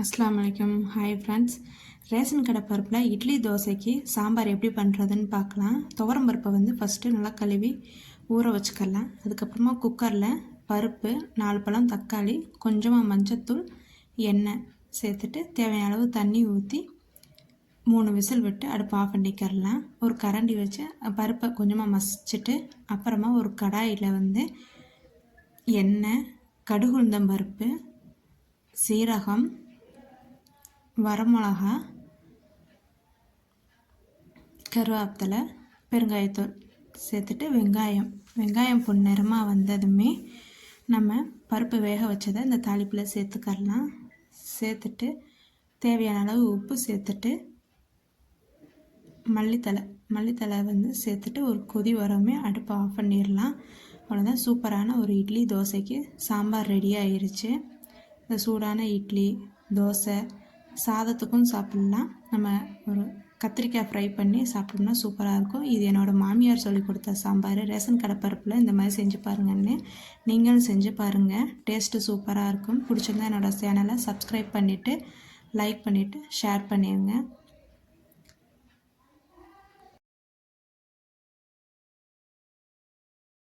அஸ்ஸலாமு அலைக்கும். Hi friends. Ration கடை பருப்பில் இட்லி தோசைக்கு சாம்பார் எப்படி பண்ணுறதுன்னு பார்க்கலாம். துவரம் பருப்பை ஃபஸ்ட்டு நல்லா கழுவி ஊற வச்சுக்கலாம். அதுக்கப்புறமா குக்கரில் பருப்பு, 4 பழம் தக்காளி, கொஞ்சமாக மஞ்சத்தூள், எண்ணெய் சேர்த்துட்டு தேவையான அளவு தண்ணி ஊற்றி 3 விசில் விட்டு அடுப்பு ஆஃப் பண்ணிக்கிறலாம். ஒரு கரண்டி வச்சு பருப்பை கொஞ்சமாக மசிச்சுட்டு அப்புறமா ஒரு கடாயில் எண்ணெய், கடுகு, உளுந்தம் பருப்பு, சீரகம், வரமிளகா, கருவேப்பிலை, பெருங்காயத்தூள் சேர்த்துட்டு வெங்காயம் பொன்னிறமாக வந்ததுமே நம்ம பருப்பு வேக வச்சதை இந்த தாளிப்பில் சேர்த்துக்கலாம். சேர்த்துட்டு தேவையான அளவு உப்பு சேர்த்துட்டு மல்லித்தலை சேர்த்துட்டு ஒரு கொதி வரமே அடுப்பை ஆஃப் பண்ணிடலாம். அவ்வளோதான், சூப்பரான ஒரு இட்லி தோசைக்கு சாம்பார் ரெடி ஆயிடுச்சு. இந்த சூடான இட்லி தோசை சாதத்துக்கும் சாப்பிட்லாம். நம்ம ஒரு கத்திரிக்காய் ஃப்ரை பண்ணி சாப்பிட்டோம்னா சூப்பராக இருக்கும். இது என்னோடய மாமியார் சொல்லி கொடுத்த சாம்பார். ரேஷன் கடை பருப்பில் இந்த மாதிரி செஞ்சு பாருங்கன்னு நீங்களும் செஞ்சு பாருங்கள். டேஸ்ட்டு சூப்பராக இருக்கும். பிடிச்சிருந்தா என்னோடய சேனலை சப்ஸ்கிரைப் பண்ணிவிட்டு லைக் பண்ணிவிட்டு ஷேர் பண்ணிடுங்க.